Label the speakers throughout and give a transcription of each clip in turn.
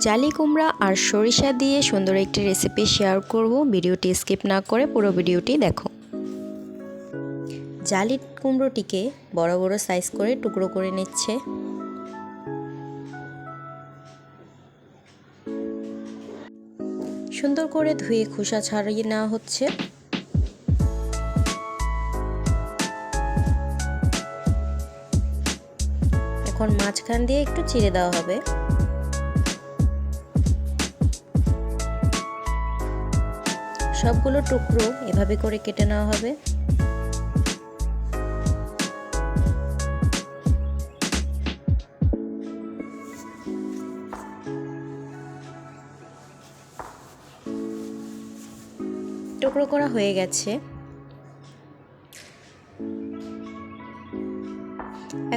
Speaker 1: জালি কুমড়া আর সরিষা দিয়ে সুন্দর একটি রেসিপি শেয়ার করব। ভিডিওটি স্কিপ না করে পুরো ভিডিওটি দেখো। জালি কুমড়োটিকে বড় বড় সাইজ করে টুকরো করে নিচ্ছে। সুন্দর করে ধুয়ে খোসা ছাড়িয়ে নেওয়া হচ্ছে। এখন মাঝখান দিয়ে একটু চিড়ে দেওয়া হবে। সবগুলো টুকরো এভাবে করে কেটে নেওয়া হবে। টুকরো করা হয়ে গেছে।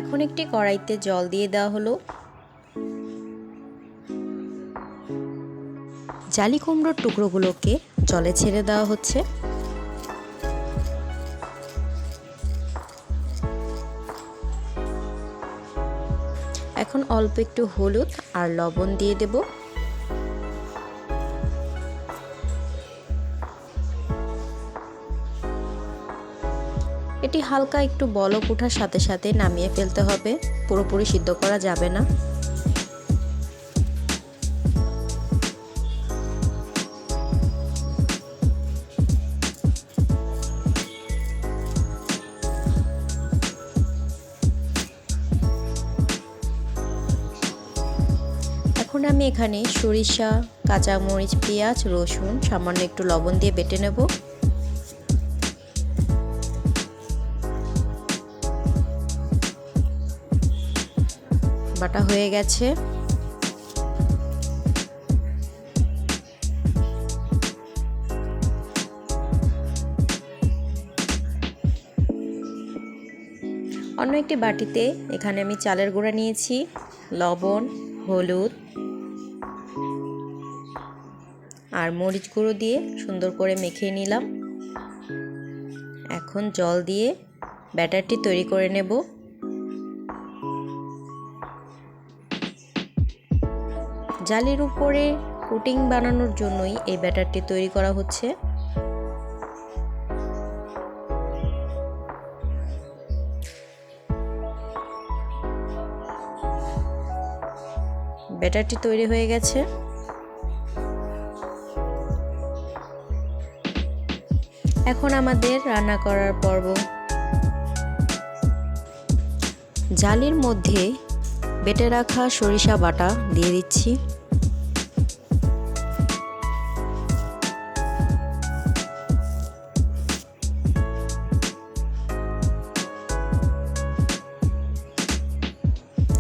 Speaker 1: এখন একটি কড়াইতে জল দিয়ে দেওয়া হলো। জালি কুমড়োর টুকরোগুলোকে জলে ছেড়ে দেওয়া হচ্ছে। এখন অল্প একটু হলুদ আর লবণ দিয়ে দেব। এটি হালকা একটু বলক ওঠার সাথে সাথে নামিয়ে ফেলতে হবে, পুরোপুরি সিদ্ধ করা যাবে না। এখন আমি এখানে সরিষা, কাঁচামরিচ, পেঁয়াজ, রসুন সামান্য একটু লবণ দিয়ে বেটে নেব। বাটা হয়ে গেছে। অন্য একটি বাটিতে এখানে আমি চালের গুঁড়া নিয়েছি, লবণ, হলুদ আর মরিচ গুঁড়ো দিয়ে সুন্দর করে মেখে নিলাম। এখন জল দিয়ে ব্যাটারটি তৈরি করে নেব। জালির উপরে কোটিং বানানোর জন্যই এই ব্যাটারটি তৈরি করা হচ্ছে। ব্যাটারটি তৈরি হয়ে গেছে। এখন আমাদের রান্না করার পর্ব। জালির মধ্যে বেটে রাখা সরিষা বাটা দিয়ে দিচ্ছি।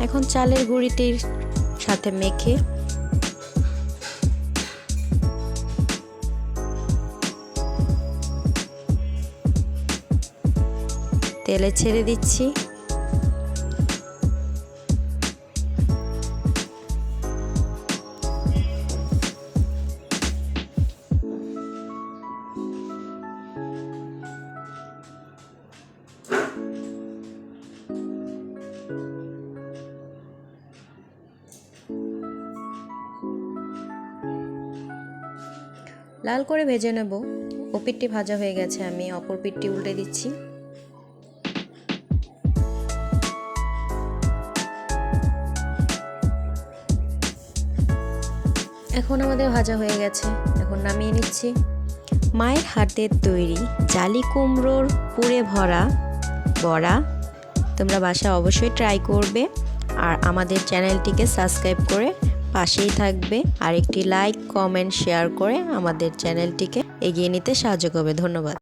Speaker 1: এখন চালের গুঁড়িটির সাথে মেখে তেলে ছেড়ে দিচ্ছি। লাল করে ভেজে নেব। ও পিঠটি ভাজা হয়ে গেছে, আমি অপর পিঠটি উল্টে দিচ্ছি। এখন আমাদের ভাজা হয়ে গেছে, এখন নামিয়ে নিচ্ছি। মায়ের হাতের তৈরি জালি কুমড়োর পুরে ভরা বড়া তোমরা বাসায় অবশ্যই ট্রাই করবে। আর আমাদের চ্যানেলটিকে সাবস্ক্রাইব করে পাশেই থাকবে। আর একটি লাইক, কমেন্ট, শেয়ার করে আমাদের চ্যানেলটিকে এগিয়ে নিতে সাহায্য করবে। ধন্যবাদ।